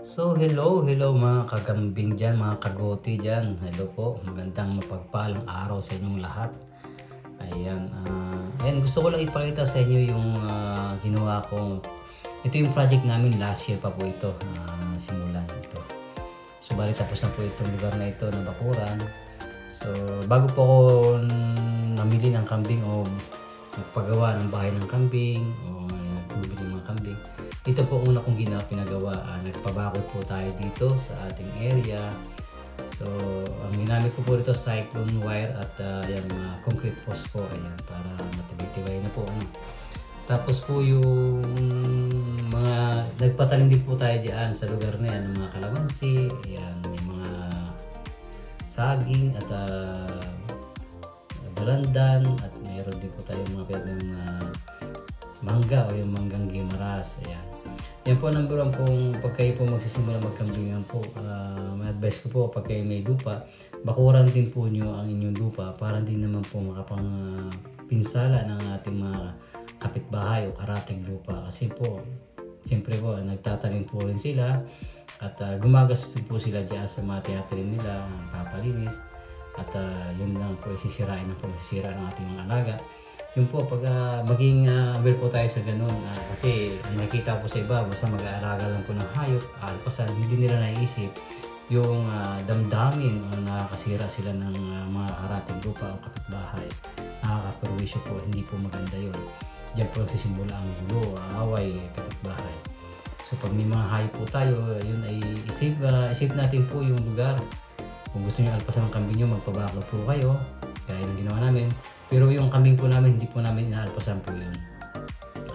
Hello mga kagambing dyan, mga kagoti dyan. Hello po, magandang mapagpalang araw sa inyong lahat. Ayan, gusto ko lang ipakita sa inyo yung ginawa kong, ito yung project namin last year pa po ito, simulan ito. So bali tapos na po itong lugar na ito na bakuran. So bago po ako namili ng kambing o magpagawa ng bahay ng kambing o bumili ng mga kambing, ito po una kong pinagawa. Nagpabakod po tayo dito sa ating area. So ang ginamit ko po dito cyclone wire at yung concrete post po, ayan, para matibay-tibay na po. Tapos po yung mga nagpatanim din po tayo diyan sa lugar na yan ng mga kalamansi, ayan, may mga saging at balandan, at mayroon din po tayo mga mangga o yung manggang gimaras. Ayan. Yan po number one pong pag kayo po magsisimula magkambingan po. May advice ko po pag kayo may lupa, bakuran din po nyo ang inyong lupa para din naman po makapang pinsala ng ating mga kapitbahay o karating lupa. Kasi po, siyempre po, nagtatanim po rin sila at gumagastos po sila dyan sa mga tinatanim nila, papalinis. At yun lang po, masisira ng ating mga alaga. Yun po, pag maging aware po tayo sa ganun, kasi nakita po sa iba, basta mag-aalaga lang po ng hayop, alpasan, hindi nila naisip yung damdamin o nakakasira sila ng mga karating lupa o kapitbahay. Nakakaperwisyo po, hindi po maganda yun. Diyan po nagsisimula ang gulo, away, kapitbahay. So pag may mga hayop po tayo, yun ay isip natin po yung lugar. Kung gusto nyo alpasan ng kambing nyo, magpabaklo po kayo, kaya yung ginawa namin. Pero yung kambing po namin, hindi po namin inaalpasan po yun.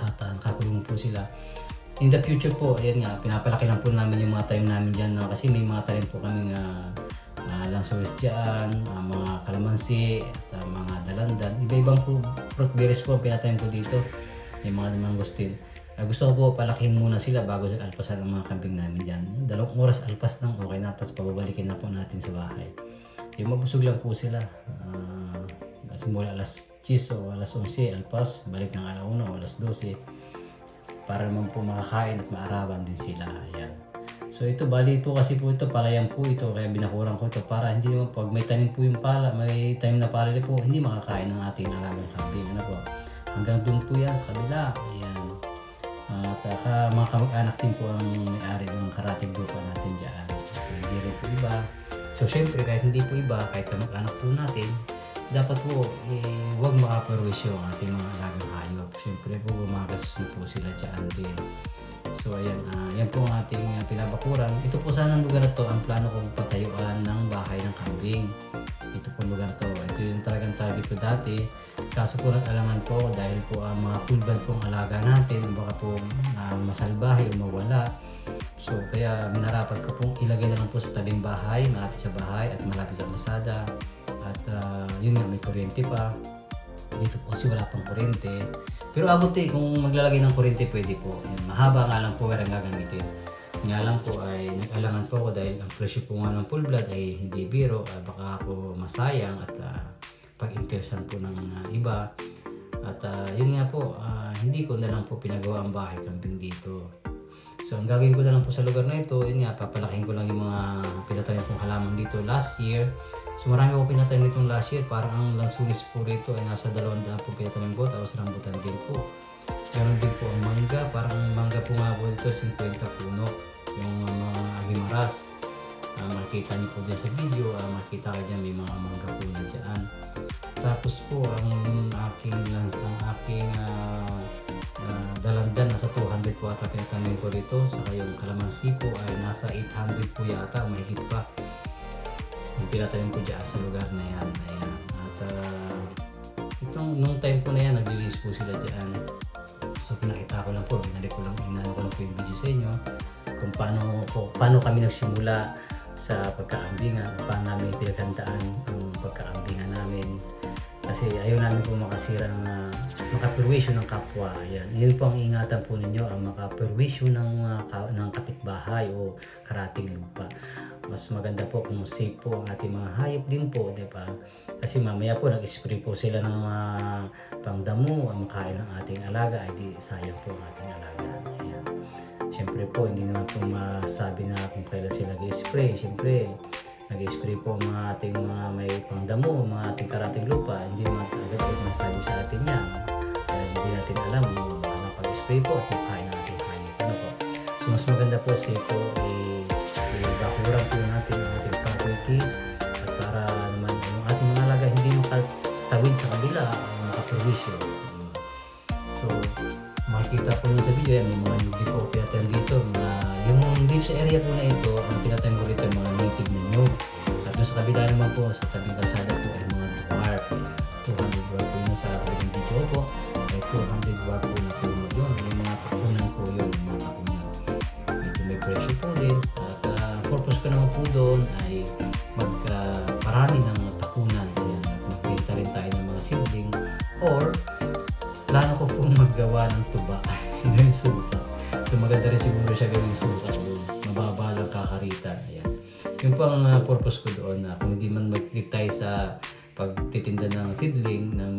At nakakulong po sila. In the future po, ayan nga, pinapalaki lang po namin yung mga tanim namin dyan. Kasi may mga tanim po kami lansones dyan, mga kalamansi, at mga dalandan. Iba-ibang po fruit berries po ang pinatanim ko dito. May mga mangosteen. Gusto ko po palakihin muna sila bago alpasan ang mga kambing namin dyan. 2 oras alpas lang, okay na. Tapos pababalikin na po natin sa bahay. Yung mabusog lang po sila. Simula alas 10 o alas 11 alpas, balik ng alauna o alas 12 para naman po makakain at maarawan din sila. Ayan. So ito, bali ito kasi po ito, palayan po ito, kaya binakuran ko ito para hindi naman pag may tanim po yung pala, may tanim na pala po, hindi makakain ng ating alagang kambing. Ano po? Hanggang doon po yan sa kabila. Ayan. At mga kamag-anak din po ang may-ari ng karating lupa natin dyan. So hindi rin po iba. So syempre kahit hindi po iba, kahit kamag-anak po natin, dapat po huwag makaperwisyo ang ating mga alagang hayop. Siyempre po gumagastos na po sila dyan din. So ayan, yan po ang ating pinabakuran. Ito po sana ang lugar na to, ang plano kong patayuan ng bahay ng kambing. Ito po ang lugar to. Ito yung talagang target ko dati. Kaso po nag-alangan po dahil po ang mga pulban pong alaga natin, baka po masalbahe o mawala. So kaya minarapat ko pong ilagay na lang po sa tabing bahay, malapit sa bahay at malapit sa kalsada. At yun nga, may kuryente pa. Dito po kasi wala pang kuryente. Pero abot kung maglalagay ng kuryente pwede po. Yan, mahaba nga lang po ang gagamitin. Nga lang po ay nag-alangan po ako dahil ang presyo po nga ng full blood ay hindi biro. Baka ako masayang at pag-interesan po ng iba. At yun nga po, hindi ko na lang po pinagawa ang bahay kambing dito. So ang gagawin ko na lang po sa lugar na ito, yun nga, papalaking ko lang yung mga pinatanim kong halaman dito last year. So marami ako pinatanim nitong last year, parang ang lansunis po rito ay nasa 200 po pinatanim ko, tapos rambutan din po. Ganon din po ang mangga, parang mangga po nga po dito, 50 puno. Yung mga agimaras, makikita niyo po dyan sa video, makikita kayo dyan, may mga mangga po na dyan. Tapos po ang aking dalandan nasa 200 po ata pinatanim ko dito. Saka yung kalamansi po ay nasa 800 po yata, mahigit pa yung pinatanim ko dyan sa lugar na yan. Ayan. At nung time po na yan, nag-release po sila dyan. So pinakita ko lang po, inano ko lang po yung video sa inyo kung paano kami nagsimula sa pagkaambingan, paano namin pinaghandaan ang pagkaambingan namin. Kasi ayaw namin po makasira ng makaperwisyo ng kapwa. Ayan. Yun po ang ingatan po ninyo, ang makaperwisyo ng kapitbahay o karating lupa. Mas maganda po kung safe po ang ating mga hayop din po, di ba? Kasi mamaya po nag-spray po sila ng mga pangdamo, ang makain ng ating alaga, ay di sayang po ang ating alaga. Ayan. Siyempre po, hindi naman po masabi na kung kailan sila nag-spray. Siyempre, nag-spray po ang mga ating mga may pangdamo, mga ating karating lupa. Hindi naman agad po masabi sa atin yan. Kaya hindi natin alam kung baka napag-spray po at yung kain ng ating hayop. Ano po? So, mas maganda po sa ito, i-bakuran po natin ang ating properties at para naman yung ating mga alaga hindi makatawid sa kabila o makaprovisyo. So, makikita po nyo sa video yan, may mga hindi po pinatayang dito. Yung dito sa area po na ito, ang pinatayang ko rito yung mga native na nyug. At doon sa kabila naman po, sa tabing kalsada po ay mga dwarf. 200 dwarf po yun sa kabilang video po. Ay 200 dwarf po na po yun. Yung mga takunan po yun, yung mga takunan. Medyo may pressure po din. At purpose ko naman po doon ay magparami ng mga takunan. Ayan, at magpinta rin tayo ng mga seedling or plano ko pong maggawa ng tuba ng suka. So maganda rin siguro siya gawing suka doon. Mababa lang kakaritan. Ayan. Yung po ang purpose ko doon na kung hindi man mag-click tayo sa pagtitinda ng seedling ng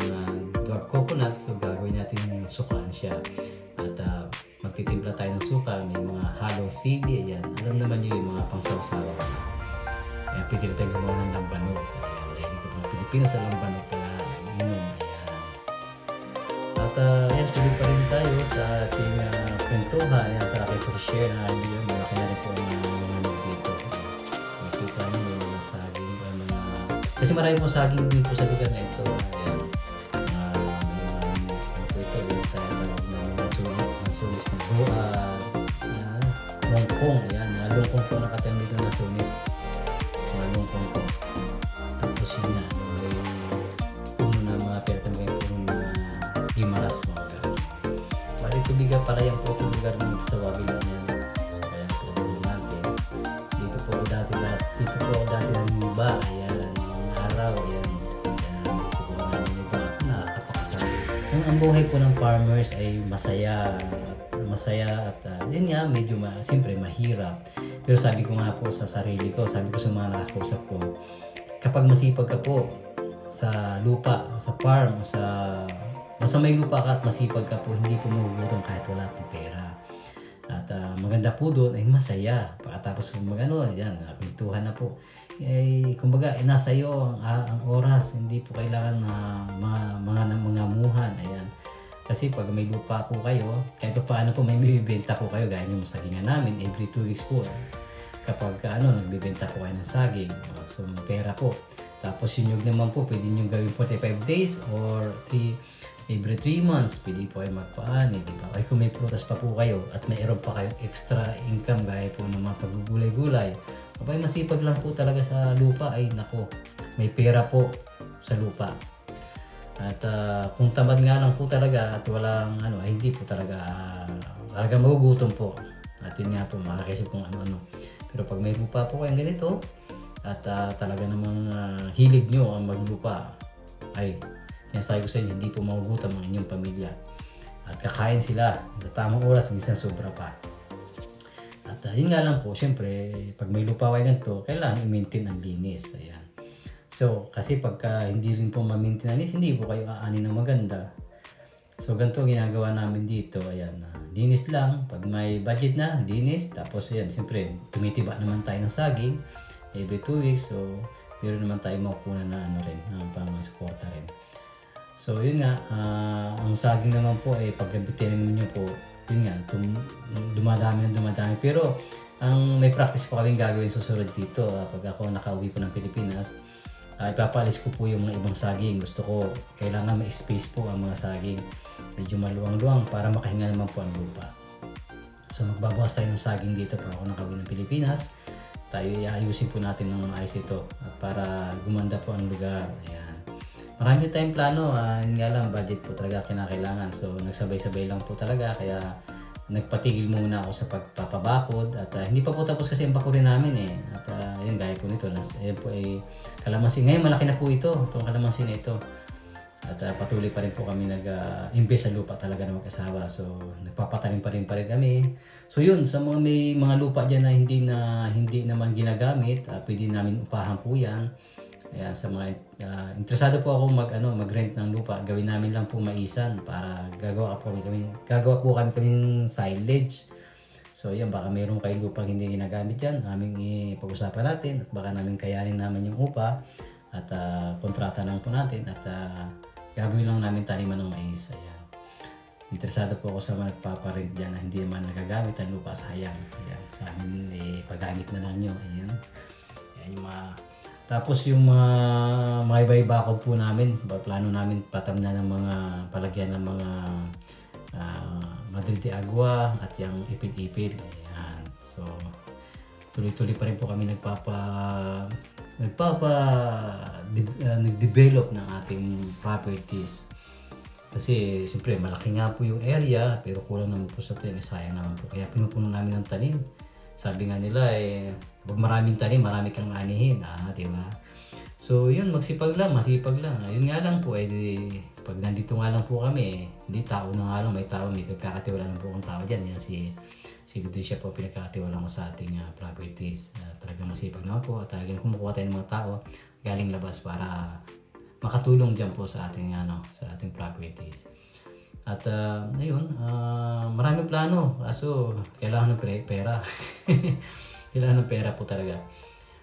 dwarf coconut, so gagawin natin yung sukaan siya. At magtitimpla tayo ng suka, may mga halong sili, ayan. Alam naman nyo yung mga pangsawsawa. Ayan, pwede rin tayo gumawa ng lambanog. Ayan, dahil dito mga Pilipino sa lambanog pala inom. At yan, tuloy pa rin tayo sa ating kwentuhan. Yan, sa aking share na video. Malaki na rin po ang mga dito. Makita nyo may mga saging. Kasi marami po saging dito sa lugar na ito. Ayan. Ano po ito? Yung tayo tawag na mga sunis na buwan. Longkong. Ayan, mga longkong po nakatayang dito na sunis. Mga longkong po. Tapos yun na. May puno na mga pertang puno na Gimaras mga ganun. Bali tubiga para yan po itong lugar ng sa Wabilan yan. So kaya po natin. Dito po dati ng iba. Ayan, yung araw. Ayan. Dito po ng iba. Nakakapakasal. Ang buhay po ng farmers ay masaya at yun nga, medyo siyempre mahirap. Pero sabi ko nga po sa sarili ko, sabi ko sa mga nakakausap ko, kapag masipag ka po sa lupa, sa farm, basta may lupa ka at masipag ka po, hindi po magugutom kahit wala pong pera. At maganda po doon ay masaya. Pagkatapos magano, yan, kwentuhan na po. Kumbaga, nasa iyo ang oras, hindi po kailangan na mga muhan. Ayan. Kasi pag may lupa po kayo, kahit paano po may bibenta po kayo, gaya yung sagingan namin, every 2 weeks po. Kapag nagbibenta po kayo ng saging, so may pera po. Tapos yung nyug naman po, pwede nyo gawin 45 days or every 3 months, pwede po kayo magpaani, di ba? Ay kung may prutas pa po kayo at mayroon pa kayong extra income gaya po ng mga paggugulay-gulay, kapag masipag lang po talaga sa lupa, ay nako, may pera po sa lupa. At kung tamad nga lang po talaga at walang ay hindi po talaga magugutom po. At yun nga po, makakaisip kung ano-ano. Pero pag may lupa po kayong ganito, at talaga namang hilig nyo ang maglupa, ay sinasabi ko sa inyo, hindi po magugutom ang inyong pamilya. At kakain sila sa tamang oras, minsan sobra pa. At yun nga lang po, syempre, pag may lupa kayo ganito, kailangan i-maintain ang linis. Ayan. So, kasi pagka hindi rin po ma-maintain ang linis, hindi po kayo aanin ng maganda. So, ganito ginagawa namin dito. Ayan, linis lang. Pag may budget na, linis. Tapos, ayan, syempre, tumitiba naman tayo ng saging every 2 weeks. So, meron naman tayo makukuha na ng pang-suporta rin. So, yun nga, ang saging naman po ay pagkabitin nyo po, yun nga, dumadami. Pero, may practice po kaming gagawin susunod dito. Pag ako nakauwi po ng Pilipinas, ipapalis ko po yung mga ibang saging. Gusto ko, kailangan may space po ang mga saging. Medyo maluwang-luwang para makahinga naman po ang lupa. So, magbabawas tayo ng saging dito pag ako nakauwi ng Pilipinas. Tayo iayusin po natin ng ayos ito at para gumanda po ang lugar. Ayan. Marami tayong plano, yun nga lang, budget po talaga kinakailangan. So, nagsabay-sabay lang po talaga, kaya nagpatigil muna ako sa pagpapabakod. At hindi pa po tapos kasi ang bakurin namin eh. At yun, gaya po nito, ayan po ay kalamansi. Ngayon, malaki na po itong kalamansi na ito. At patuloy pa rin po kami nag-invest sa lupa talaga ng mag-asawa. So, nagpapatanim pa rin kami. So, yun, sa mga may mga lupa dyan na hindi naman ginagamit, pwede namin upahan po yan. Kaya sa mga interesado po ako mag-rent ng lupa, gawin namin lang po maisan para gagawa po kami silage. So yan, baka mayroon kayong lupang hindi ginagamit yan, aming ipag-usapan natin at baka namin kayanin naman yung upa at kontrata lang po natin at gagawin lang namin taniman ng mais. Ayan. Interesado po ako sa mga nagpaparent dyan na hindi naman nagagamit ang lupa, sayang. Ayan, sa amin paggamit na lang nyo. Ayan. Ayan yung mga... Tapos yung mga iba-iba bakod po namin, plano namin patamna ng mga palagyan ng mga Madrid de Agua at yung ipil-ipil. Ayan. So, tuloy-tuloy pa rin po kami nag-develop ng ating properties. Kasi siyempre malaki nga po yung area pero kulang naman po sa tanim, sayang naman po. Kaya pinupuno namin ng tanim. Sabi nga nila pag maraming tanim, marami kang anihin. Di ba? So yun, masipag lang. Yun nga lang po, pag nandito nga lang po kami, hindi tao na nga lang, may tao, may pagkakatiwala ng buong tao dyan. Yan si Ludesia po, pinagkakatiwala ko sa ating properties. Talagang masipag naman po, talagang kumukuha tayo ng mga tao galing labas para makatulong dyan po sa ating properties. At ayun, maraming plano. Kaso kailangan ng pera. Kailangan ng pera po talaga.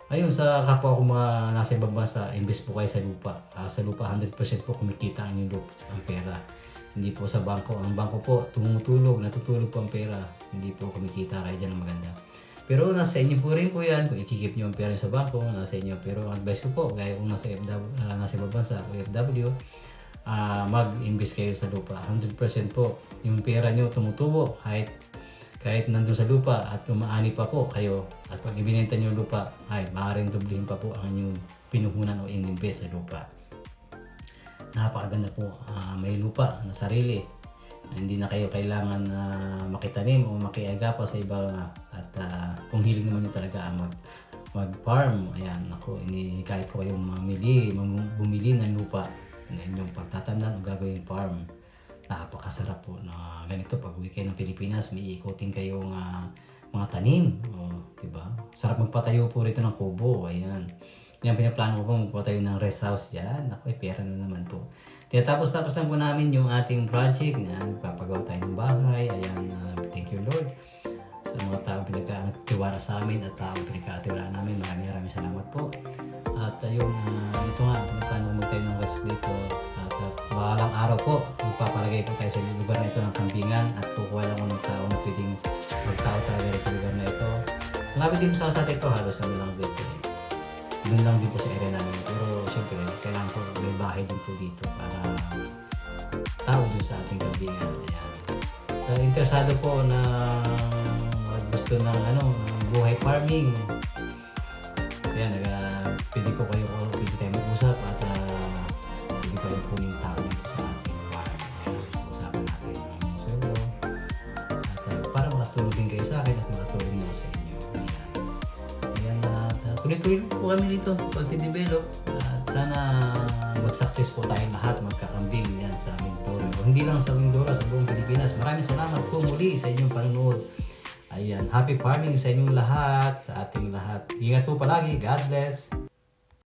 Ayun, sa kapwa ko mga nasa ibang bansa, invest po kayo sa lupa. Sa lupa 100% po kumikita ang pera. Hindi po sa bangko. Ang bangko po natutulog po ang pera. Hindi po kumikita kayo dyan ng maganda. Pero nasa inyo po rin po yan. Kung ikikip nyo ang pera sa bangko, nasa inyo. Pero ang advice ko po, gaya kung nasa ibang bansa, OFW, mag-invest kayo sa lupa. 100% po. Yung pera nyo tumutubo kahit nandun sa lupa at umaani pa po kayo. At pag ibinenta nyo yung lupa, maaaring dublihin pa po ang inyong pinuhunan o in-invest sa lupa. Napakaganda po. May lupa na sarili. Hindi na kayo kailangan makitanim o makiaga pa sa iba. At kung hiling naman nyo talaga mag-farm, ayan, kahit ko kayong bumili ng lupa na inyong pagtatandaan o gagawin farm. Napakasarap po na ganito pag uwi kayo ng Pilipinas, may ikutin kayong mga tanim. Diba? Sarap magpatayo po rito ng kubo. Ayan. Yan pinaplano ko magpatayo ng rest house dyan. Pera na naman po. Tapos lang po namin yung ating project. Ayan, papagawa tayo ng bahay. Ayan, thank you Lord sa mga taong pinagkatiwala sa amin at taong pinagkatiwala namin. Maraming salamat po. At ayun, ito nga, pinaplano ko magtayo ng rest dito. At bahalang araw po, magpapalagay po tayo sa lugar na ito ng kambingan at kukuha lang ng tao na pwedeng magtao talaga rin sa lugar na ito. Malapit din po sa ito, halos lang dito. Doon lang din po sa area namin. Pero syempre, kailangan po may bahay din po dito para tao doon sa ating kambingan. Ayan. So, interesado po na gusto ng buhay farming. Ayan, pwede tayo mag-usap at pwede kayo po yung tao dito sa ating farm. Usapan natin ang sweldo. At para makatulong din kayo sa akin at makatulong nyo sa inyo. Ayan, tuloy-tuloy po kami dito pag-develop. At sana mag-success po tayo lahat magkakambing yan sa Mindoro. Hindi lang sa Mindoro, sa buong Pilipinas. Maraming salamat po muli sa inyong panonood. Ayan, happy farming sa inyong lahat, sa ating lahat. Ingat po palagi. God bless.